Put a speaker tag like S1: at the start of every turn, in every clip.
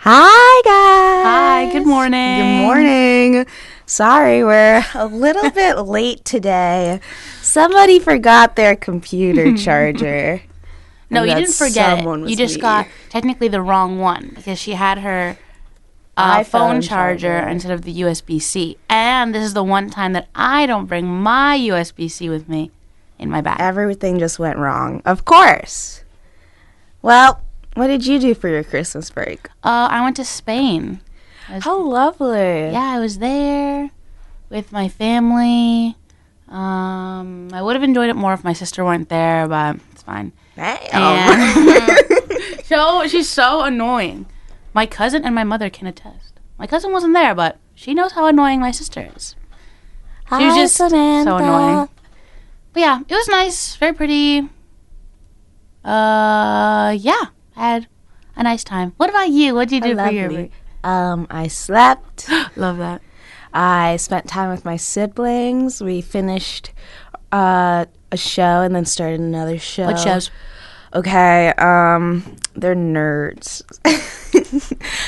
S1: Hi, guys.
S2: Hi, good morning.
S1: Good morning. Sorry, we're a little bit late today. Somebody forgot their computer charger.
S2: No, you didn't forget it. You just got technically the wrong one because she had her phone charger instead of the USB-C. And this is the one time that I don't bring my USB-C with me in my bag.
S1: Everything just went wrong. Of course. Well, what did you do for your Christmas break?
S2: I went to Spain.
S1: How lovely.
S2: Yeah, I was there with my family. I would have enjoyed it more if my sister weren't there, but it's fine.
S1: Damn.
S2: So she's so annoying. My cousin and my mother can attest. My cousin wasn't there, but she knows how annoying my sister is. She was just
S1: Samantha.
S2: so annoying. But yeah, it was nice, very pretty. Yeah, I had a nice time. What about you? What did you do for your break?
S1: I slept.
S2: Love that.
S1: I spent time with my siblings. We finished a show and then started another show.
S2: What shows?
S1: Okay, they're nerds.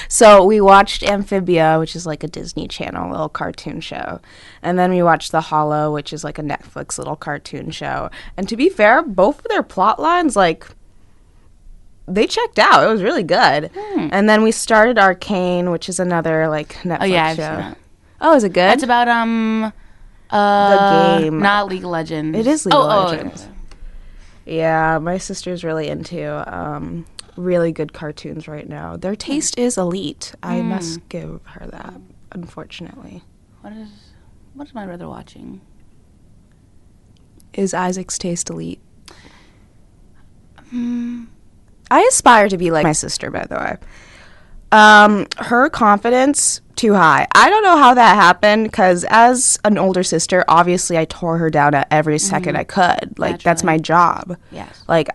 S1: So we watched Amphibia, which is like a Disney Channel little cartoon show. And then we watched The Hollow, which is like a Netflix little cartoon show. And to be fair, both of their plot lines, like, they checked out. It was really good. And then we started Arcane, which is another like Netflix
S2: I've
S1: show.
S2: seen that.
S1: Oh, is it good?
S2: It's about
S1: the game.
S2: not League of Legends.
S1: It is League of Legends.
S2: Okay.
S1: Yeah, my sister's really into really good cartoons right now. Their taste is elite. I must give her that, unfortunately.
S2: What is my brother watching?
S1: Is Isaac's taste elite? I aspire to be like my sister, by the way. Her confidence, too high. I don't know how that happened, because as an older sister, obviously I tore her down at every second I could. Like, that's my job.
S2: Yes.
S1: Like,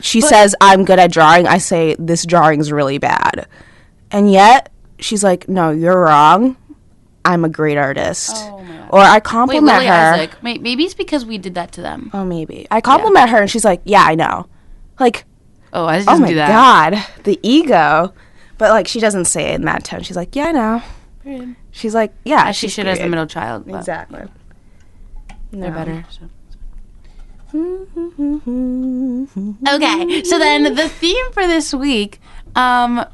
S1: she says, I'm good at drawing. I say, this drawing's really bad. And yet, she's like, no, you're wrong. I'm a great artist.
S2: Oh, my God.
S1: Or I compliment her.
S2: Isaac. Maybe it's because we did that to them.
S1: Oh, maybe. I compliment her, and she's like, yeah, I know. Like,
S2: Oh, Isaac doesn't do that.
S1: Oh, my God. The ego. But, like, she doesn't say it in that tone. She's like, yeah, I know.
S2: Period.
S1: She's like, yeah.
S2: As she should as the middle child. But
S1: Exactly.
S2: They're better. So.
S1: Okay.
S2: Okay, so then the theme for this week, I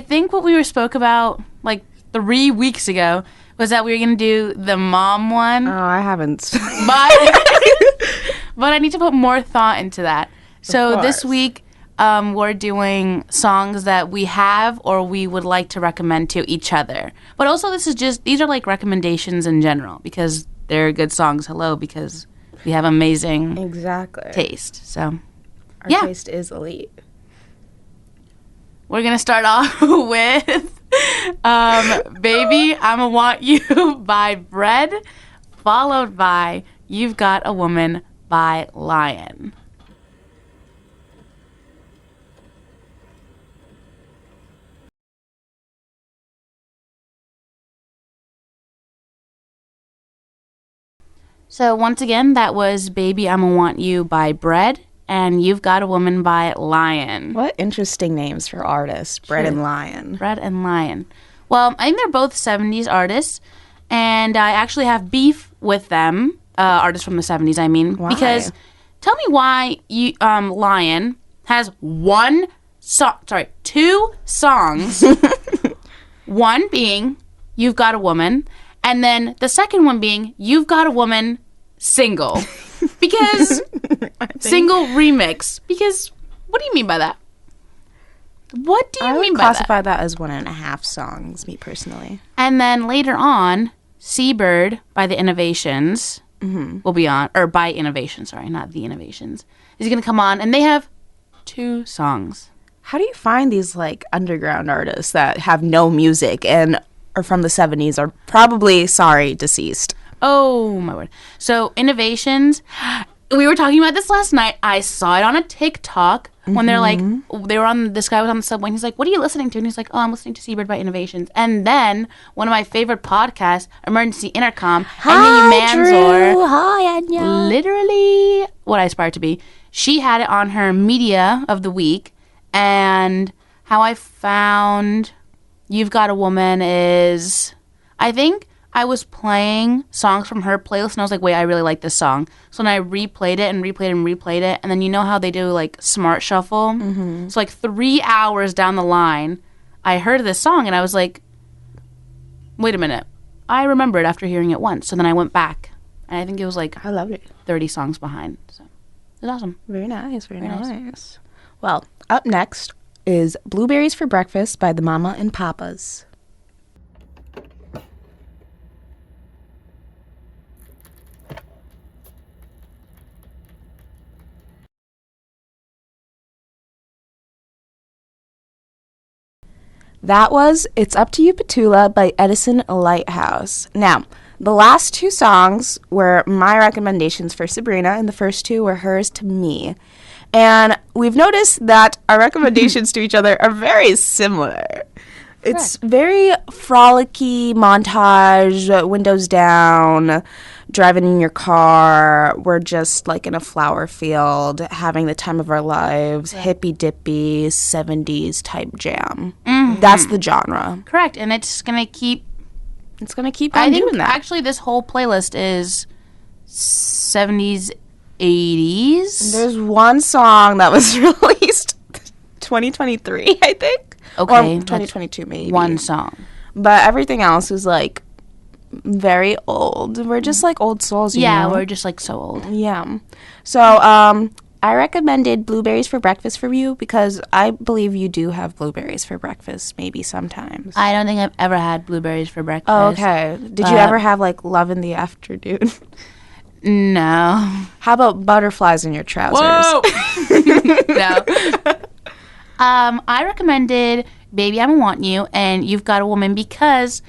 S2: think what we spoke about like 3 weeks ago was that we were going to do the mom one.
S1: Oh, I haven't.
S2: But I need to put more thought into that. So this week, we're doing songs that we have or we would like to recommend to each other. But also these are like recommendations in general because they're good songs. Hello, because we have amazing taste. So
S1: Our taste is elite.
S2: We're going to start off with Baby, I'ma Want You by Bread, followed by You've Got a Woman by Lion. So once again, that was Baby, I'ma Want You by Bread, and You've Got a Woman by Lion.
S1: What interesting names for artists, Bread and Lion.
S2: Bread and Lion. Well, I think they're both 70s artists, and I actually have beef with them, artists from the 70s, I mean.
S1: Why?
S2: Because tell me why Lion has two songs, one being You've Got a Woman, and then the second one being You've Got a Woman single. Because single remix. Because what do you mean by that? What do you mean by that?
S1: I would classify that as 1.5 songs, me personally.
S2: And then later on, Seabird by the Innovations will be on, or by Innovations, sorry, not the Innovations, is going to come on, and they have 2 songs.
S1: How do you find these like underground artists that have no music and are from the 70s are probably, deceased?
S2: Oh, my word. So, Innovations, we were talking about this last night. I saw it on a TikTok when they're like, this guy was on the subway and he's like, what are you listening to? And he's like, oh, I'm listening to Seabird by Innovations. And then one of my favorite podcasts, Emergency Intercom, Anya Manzor,
S1: Hi, Anya.
S2: literally what I aspire to be. She had it on her media of the week. And how I found You've Got a Woman is, I think I was playing songs from her playlist and I was like, wait, I really like this song. So then I replayed it and replayed it and replayed it. And then you know how they do like smart shuffle? Mm-hmm. So like 3 hours down the line, I heard this song and I was like, wait a minute. I remembered after hearing it once. So then I went back and I think it was like
S1: I loved it.
S2: 30 songs behind. So it was awesome.
S1: Very nice. Very nice. Well, up next is Blueberries for Breakfast by the Mama and Papas. That was It's Up to You, Petula by Edison Lighthouse. Now, the last two songs were my recommendations for Sabrina, and the first two were hers to me. And we've noticed that our recommendations to each other are very similar. It's very frolicky montage, windows down, driving in your car. We're just like in a flower field, having the time of our lives, hippy-dippy, 70s type jam. Mm-hmm. That's the genre.
S2: Correct, and it's going to keep...
S1: It's going to keep on doing that.
S2: Actually, this whole playlist is 70s, 80s.
S1: There's one song that was released 2023, I think.
S2: Okay.
S1: Or 2022, maybe.
S2: One song.
S1: But everything else is, like, very old. We're just, like, old souls, you know?
S2: We're just, like, so old.
S1: Yeah. So, I recommended Blueberries for Breakfast for you because I believe you do have blueberries for breakfast, maybe sometimes.
S2: I don't think I've ever had blueberries for breakfast.
S1: Oh, okay. Did you ever have, like, love in the afternoon?
S2: No.
S1: How about butterflies in your trousers?
S2: Whoa! No. I recommended Baby I'm a Want You and You've Got a Woman because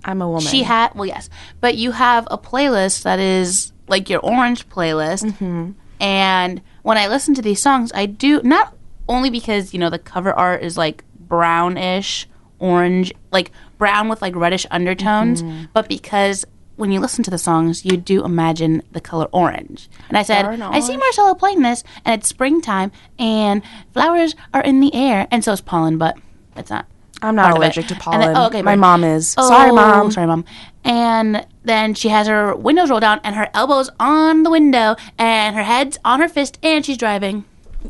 S1: I'm a woman.
S2: Yes. But you have a playlist that is like your orange playlist. Mm-hmm. And when I listen to these songs, I do, not only because, you know, the cover art is like brownish, orange, like brown with like reddish undertones, but because when you listen to the songs, you do imagine the color orange. And I said, I see Marcella playing this, and it's springtime, and flowers are in the air, and so is pollen, but it's not.
S1: I'm not allergic to pollen.
S2: Then, okay,
S1: my mom is.
S2: Oh,
S1: sorry, Mom.
S2: Sorry, Mom. And then she has her windows rolled down, and her elbows on the window, and her head's on her fist, and she's driving.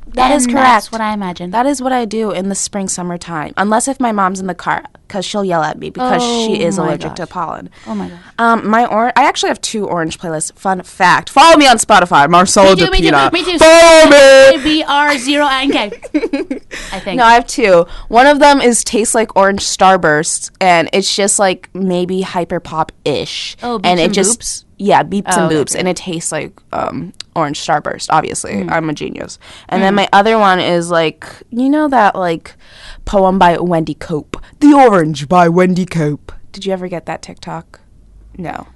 S1: That is correct.
S2: That's what I imagine.
S1: That is what I do in the spring, summertime. Unless if my mom's in the car, because she'll yell at me because she is allergic to pollen.
S2: Oh, my gosh.
S1: I actually have two orange playlists. Fun fact. Follow me on Spotify, Marcella DePina.
S2: Me too.
S1: Follow me.
S2: BR0NK. I think.
S1: No, I have two. One of them is Tastes Like Orange Starbursts, and it's just like maybe hyper pop-ish.
S2: Oh, beeps and boops?
S1: Yeah, beeps and boops, and it tastes like orange starburst, obviously. I'm a genius. And then my other one is like, you know that like poem by Wendy Cope, The Orange by Wendy Cope. Did you ever get that TikTok? No.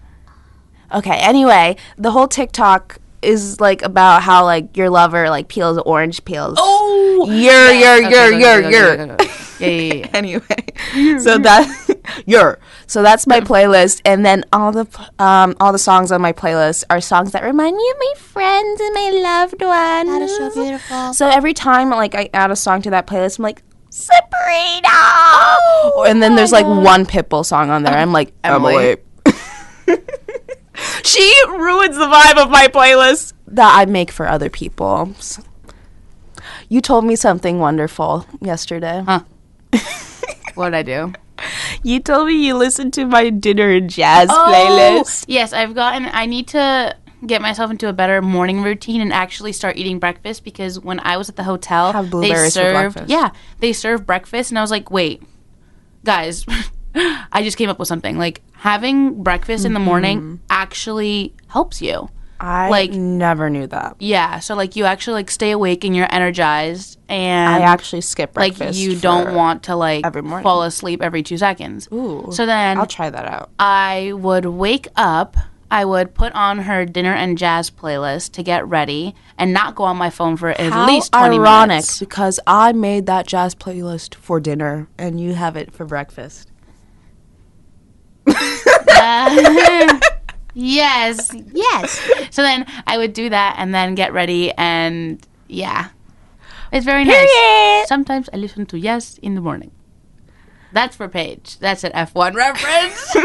S1: Okay, anyway, the whole TikTok is like about how like your lover like peels orange peels.
S2: Oh!
S1: You're.
S2: Yeah.
S1: Anyway, so that's my playlist, and then all the songs on my playlist are songs that remind me of my friends and my loved ones.
S2: That is so beautiful.
S1: So every time like I add a song to that playlist, I'm like, Sabrina! Oh, and then there's like one Pitbull song on there. I'm like, Emily. She ruins the vibe of my playlist that I make for other people. So, you told me something wonderful yesterday.
S2: Huh. What did I do?
S1: You told me you listened to my dinner and jazz playlist.
S2: Yes, I need to get myself into a better morning routine and actually start eating breakfast because when I was at the hotel,
S1: have blueberries for breakfast.
S2: Yeah, they served breakfast and I was like, wait, guys, I just came up with something. Like having breakfast in the morning actually helps you.
S1: I never knew that.
S2: Yeah, so like you actually like stay awake and you're energized and
S1: I actually skip breakfast.
S2: Like you don't want to like
S1: every morning.
S2: Fall asleep every 2 seconds.
S1: Ooh.
S2: So then
S1: I'll try that out.
S2: I would wake up I would put on her dinner and jazz playlist to get ready and not go on my phone for at least 20 minutes.
S1: Because I made that jazz playlist for dinner and you have it for breakfast.
S2: Yes. So then I would do that and then get ready and yeah. It's very nice. Sometimes I listen to Yes in the morning. That's for Paige. That's an F1 reference.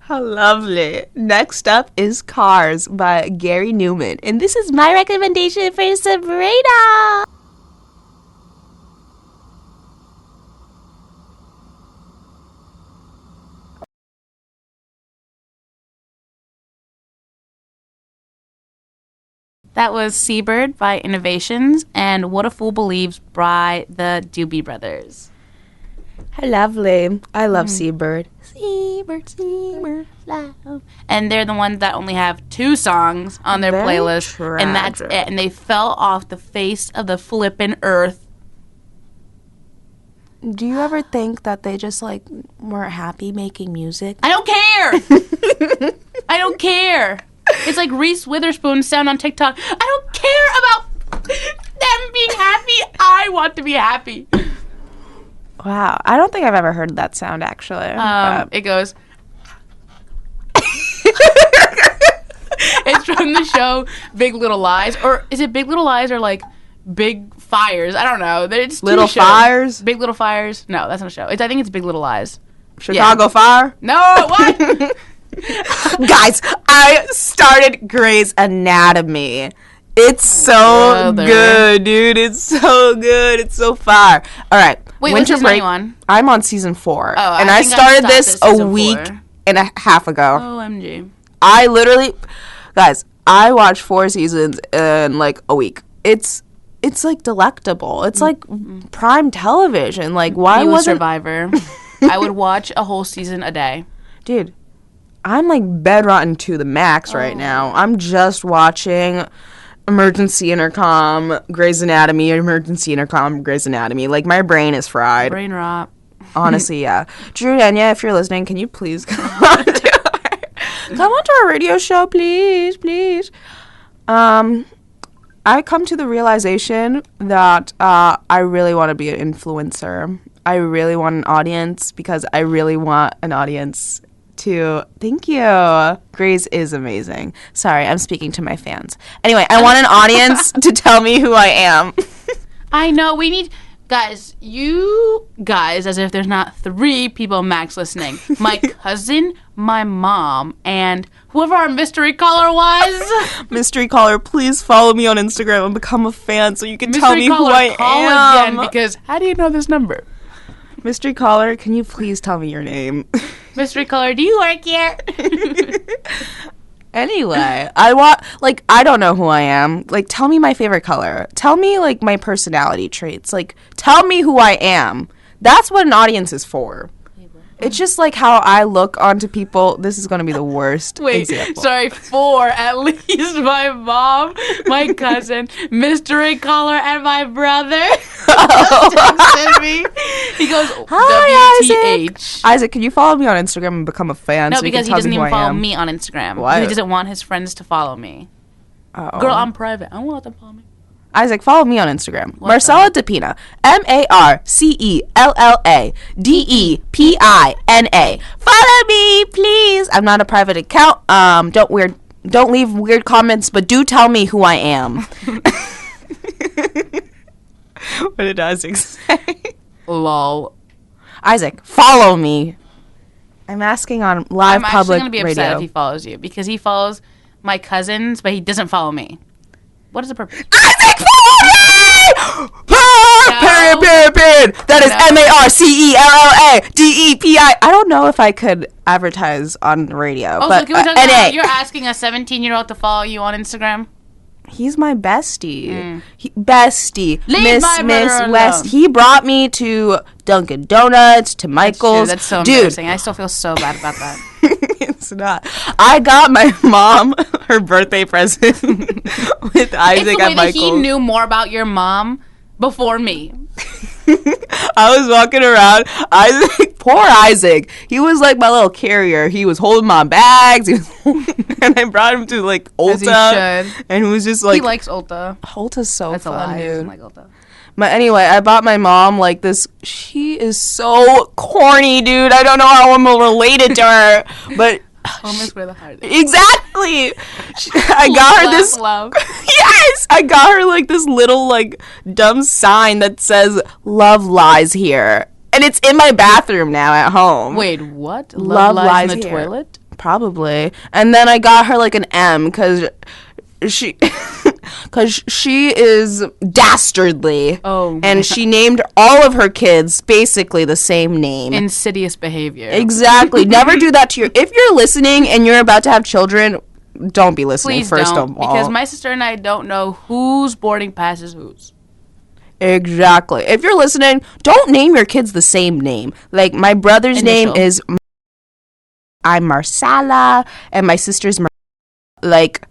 S1: How lovely. Next up is Cars by Gary Newman. And this is my recommendation for Sabrina.
S2: That was Seabird by Innovations and What a Fool Believes by the Doobie Brothers.
S1: How lovely. I love Seabird. Seabird, love.
S2: And they're the ones that only have 2 songs on their playlist.
S1: Tragic.
S2: And that's it. And they fell off the face of the flippin' earth.
S1: Do you ever think that they just, like, weren't happy making music?
S2: I don't care! I don't care! It's like Reese Witherspoon's sound on TikTok. I don't care about them being happy. I want to be happy.
S1: Wow. I don't think I've ever heard that sound, actually.
S2: It goes... It's from the show Big Little Lies. Or is it Big Little Lies or, like, Big Fires? I don't know. It's
S1: Little Fires?
S2: Big Little Fires? No, that's not a show. I think it's Big Little Lies.
S1: Chicago Fire?
S2: No, what?
S1: Guys, I started Grey's Anatomy. It's so good, dude. It's so good. It's so fire. All right.
S2: Wait, what season are you on?
S1: I'm on season 4.
S2: Oh,
S1: and I started this a week and a half ago.
S2: OMG.
S1: I literally, guys, I watched 4 seasons in like a week. It's like delectable. It's like prime television. Like, why wasn't
S2: Survivor? I would watch a whole season a day.
S1: Dude, I'm like bedrotten to the max right now. I'm just watching Emergency Intercom, Grey's Anatomy, Emergency Intercom, Grey's Anatomy. Like, my brain is fried.
S2: Brain rot.
S1: Honestly, yeah. Drew Denya, if you're listening, can you please come onto our radio show, please, please. I come to the realization that I really want to be an influencer. I really want an audience because I really want an audience to... Thank you. Grey's is amazing. Sorry, I'm speaking to my fans. Anyway, I want an audience to tell me who I am.
S2: I know. We need... Guys, you guys, as if there's not 3 people max listening. My cousin, my mom, and whoever our mystery caller was.
S1: Mystery caller, please follow me on Instagram and become a fan so you can tell me who I am.
S2: Again, because how do you know this number?
S1: Mystery caller, can you please tell me your name?
S2: Mystery caller, do you work here?
S1: Anyway, I don't know who I am. Like, tell me my favorite color. Tell me, like, my personality traits. Like, tell me who I am. That's what an audience is for. It's just like how I look onto people. This is going to be the worst example.
S2: Sorry, 4 at least. My mom, my cousin, mystery caller, and my brother. Me. He goes,
S1: hi, WTH. Isaac, can you follow me on Instagram and become a fan?
S2: No,
S1: so
S2: because he doesn't even follow me on Instagram.
S1: What?
S2: He doesn't want his friends to follow me.
S1: Uh-oh.
S2: Girl, I'm private. I don't want them to follow me.
S1: Isaac, follow me on Instagram. Marcella Depina. MarcellaDepina. Follow me, please. I'm not a private account. Don't leave weird comments, but do tell me who I am. What did Isaac say?
S2: Lol.
S1: Isaac, follow me. I'm asking on live public radio. I'm actually going to be upset
S2: if he follows you because he follows my cousins, but he doesn't follow me. What is the purpose?
S1: Isaac, follow me! Period. That is MarcellaDepi. I don't know if I could advertise on radio, but
S2: can we talk about you're asking a 17-year-old to follow you on Instagram?
S1: He's my bestie. Bestie.
S2: Leave
S1: Miss West. He brought me to Dunkin' Donuts, to Michael's.
S2: That's so embarrassing. I still feel so bad about that.
S1: It's not. I got my mom her birthday present with Isaac at Michael's.
S2: He knew more about your mom before me.
S1: I was walking around. Isaac poor Isaac. He was like my little carrier. He was holding my bags. And I brought him to like Ulta. And he was just like.
S2: He likes Ulta.
S1: Ulta's so
S2: That's
S1: fun.
S2: a lot of news. Like Ulta.
S1: But anyway, I bought my mom like this. She is so corny, dude. I don't know how I'm related to her. But.
S2: Home is where the heart is.
S1: Exactly. I got her this.
S2: Love.
S1: Yes, I got her like this little like dumb sign that says "Love lies here," and it's in my bathroom now at home.
S2: Wait, what? Love lies in the toilet?
S1: Probably. And then I got her like an M because she is dastardly.
S2: Oh,
S1: and she named all of her kids basically the same name.
S2: Insidious behavior.
S1: Exactly. Never do that to your. If you're listening and you're about to have children, don't be listening.
S2: Please
S1: first
S2: don't,
S1: of all,
S2: because my sister and I don't know whose boarding pass is whose.
S1: Exactly. If you're listening, don't name your kids the same name. Like my brother's name is. I'm Marcella, and my sister's like.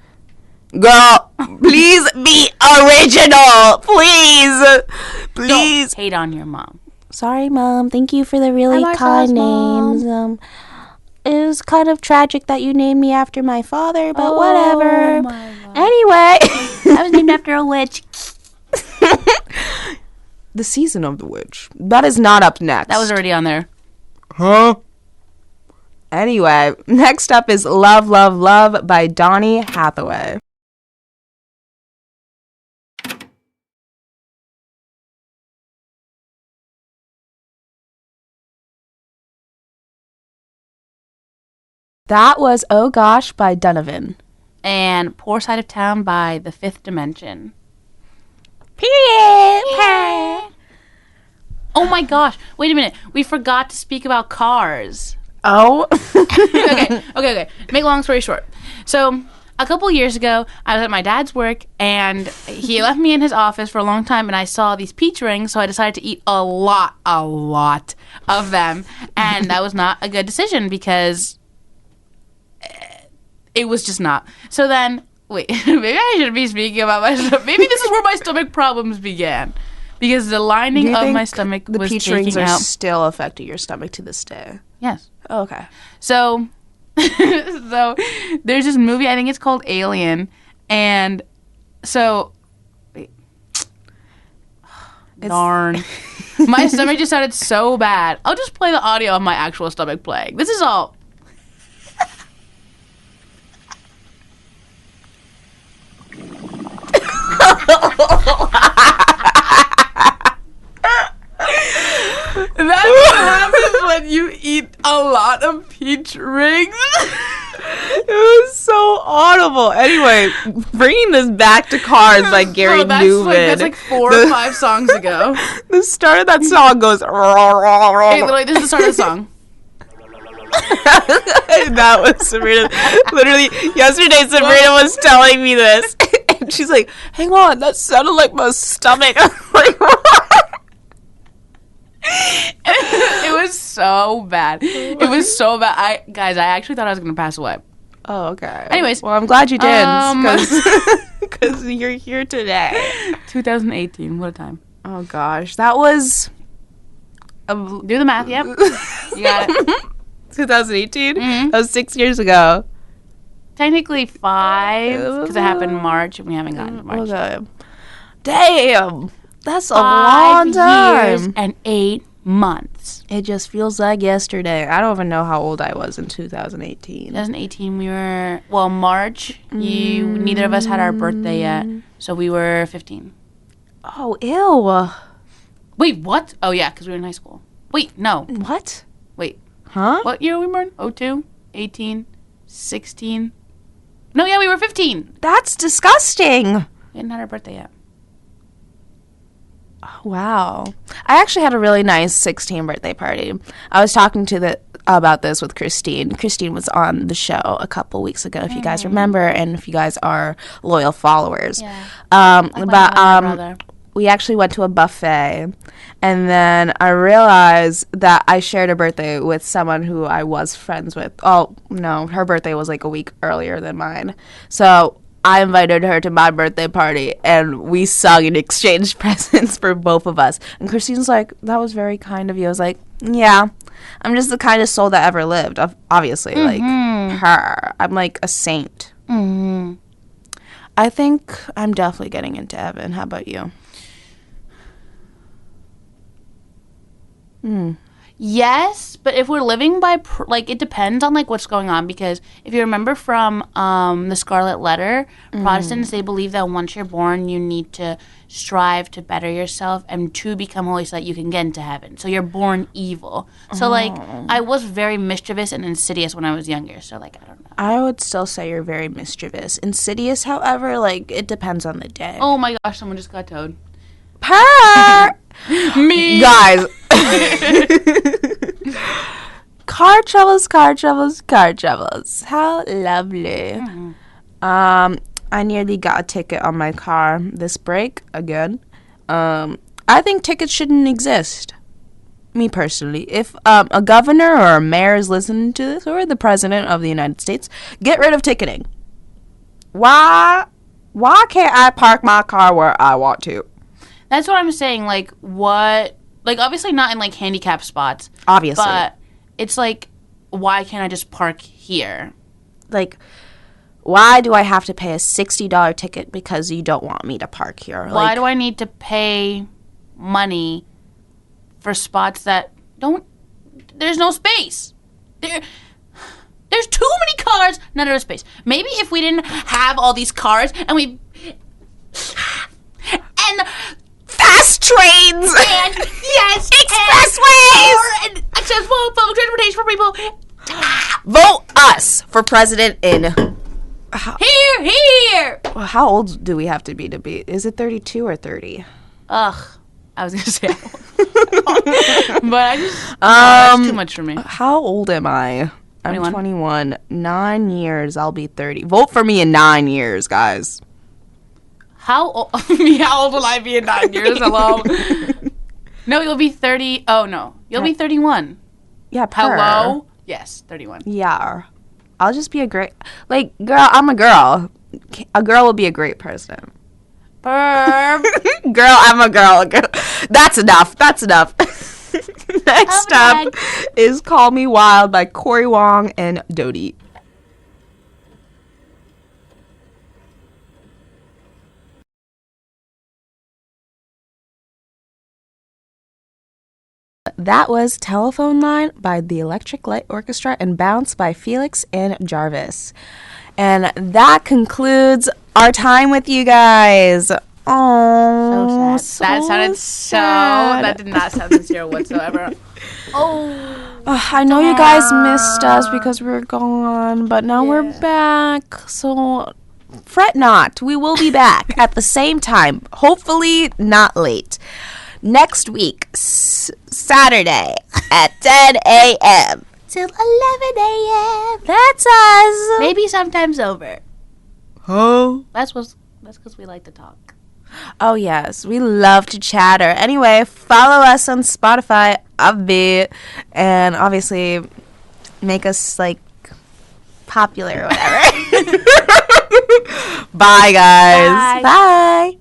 S1: Girl, please be original. Please.
S2: Don't hate on your mom.
S1: Sorry, Mom. Thank you for the really kind names. It was kind of tragic that you named me after my father, but whatever. Anyway.
S2: I was named after a witch.
S1: The Season of the Witch. That is not up next.
S2: That was already on there.
S1: Huh? Anyway, next up is Love, Love, Love by Donny Hathaway. That was Oh Gosh by Donovan.
S2: And Poor Side of Town by The Fifth Dimension.
S1: Period.
S2: Oh my gosh. Wait a minute. We forgot to speak about cars.
S1: Oh.
S2: Okay. Make a long story short. So, a couple years ago, I was at my dad's work, and he left me in his office for a long time, and I saw these peach rings, so I decided to eat a lot of them. And that was not a good decision, because it was just not. So then, wait, maybe I shouldn't be speaking about my stomach. Maybe this is where my stomach problems began. Because the lining of my stomach was
S1: taking out. The peach rings are still affecting your stomach to this day.
S2: Yes.
S1: Oh, okay.
S2: So there's this movie, I think it's called Alien. And so, wait. Darn. My stomach just sounded so bad. I'll just play the audio of my actual stomach playing. This is all... That's what happens when you eat a lot of peach rings.
S1: It was so audible. Anyway, bringing this back to Cars by Gary Newman.
S2: That's like 4 or 5 songs ago.
S1: The start of that song goes...
S2: Hey, literally, this is the start of the song.
S1: That was Sabrina. Literally, yesterday Sabrina was telling me this. And she's like, hang on, that sounded like my stomach.
S2: It was so bad. It was so bad. I actually thought I was going to pass away.
S1: Oh, okay.
S2: Anyways.
S1: Well, I'm glad you did. Because you're here today.
S2: 2018. What a time.
S1: Oh, gosh. That was...
S2: Do the math. Yep. You got it.
S1: 2018? Mm-hmm. That was 6 years ago.
S2: Technically 5, because it happened in March, and we haven't gotten to March.
S1: Okay. Damn! That's a long time.
S2: 5 years and 8 months.
S1: It just feels like yesterday. I don't even know how old I was in 2018.
S2: 2018, we were... Well, March, neither of us had our birthday yet, so we were 15.
S1: Oh, ew.
S2: Wait, what? Oh, yeah, because we were in high school. Wait, no.
S1: What?
S2: Wait.
S1: Huh?
S2: What year were we born? 02? 18? 16? No, yeah, we were 15.
S1: That's disgusting.
S2: We hadn't had our birthday yet.
S1: Oh, wow. I actually had a really nice 16th birthday party. I was talking about this with Christine. Christine was on the show a couple weeks ago, if you guys remember, and if you guys are loyal followers.
S2: Yeah.
S1: We actually went to a buffet, and then I realized that I shared a birthday with someone who I was friends with. Oh, no, her birthday was like a week earlier than mine. So I invited her to my birthday party, and we sung and exchanged presents for both of us. And Christine's like, that was very kind of you. I was like, Yeah. I'm just the kindest soul that ever lived, obviously. Like, her. I'm like a saint.
S2: Mm-hmm.
S1: I think I'm definitely getting into heaven. How about you?
S2: Yes, but if we're living by it depends on like what's going on, because if you remember from the Scarlet Letter, Protestants, they believe that once you're born you need to strive to better yourself and to become holy so that you can get into heaven. So you're born evil. So like I was very mischievous and insidious when I was younger. So like I don't know.
S1: I would still say you're very mischievous. Insidious, however, like it depends on the day.
S2: Oh my gosh, someone just got towed.
S1: Purr!
S2: Me,
S1: Guys. Car troubles. How lovely. I nearly got a ticket on my car this break again. I think tickets shouldn't exist. Me personally. If a governor or a mayor is listening to this, or the president of the United States, get rid of ticketing. Why can't I park my car where I want to?
S2: That's what I'm saying. Like, what? Like, obviously not in, like, handicap spots.
S1: Obviously.
S2: But it's like, why can't I just park here?
S1: Like, why do I have to pay a $60 ticket because you don't want me to park here?
S2: Why do I need to pay money for spots that don't... There's no space. There's too many cars, not enough space. Maybe if we didn't have all these cars and we... And...
S1: Fast trains!
S2: And, yes!
S1: Expressways!
S2: And accessible public transportation for people.
S1: Vote us for president in...
S2: Here!
S1: How old do we have to be? Is it 32 or 30?
S2: Ugh. I was going to say but I just... that's too much for me.
S1: How old am I?
S2: 21?
S1: I'm 21. 9 years, I'll be 30. Vote for me in 9 years, guys.
S2: How old will I be in 9 years? Hello? No, you'll be 30. Oh, no. You'll be 31.
S1: Yeah,
S2: Hello? Yes, 31.
S1: Yeah. I'll just be a great... Like, girl, I'm a girl. A girl will be a great president.
S2: Girl,
S1: I'm a girl. That's enough. Next up is Call Me Wild by Corey Wong and Dodie. That was Telephone Line by the Electric Light Orchestra and Bounce by Felix and Jarvis. And that concludes our time with you guys. Oh,
S2: so sad. That sounded sad. That did not sound sincere whatsoever.
S1: I know you guys missed us because we were gone, but now we're back. So fret not. We will be back at the same time. Hopefully not late. Next week, Saturday at 10 a.m. till 11 a.m. That's us.
S2: Maybe sometimes over.
S1: Oh.
S2: That's because we like to talk.
S1: Oh, yes. We love to chatter. Anyway, follow us on Spotify, and obviously make us, like, popular or whatever. Bye, guys. Bye.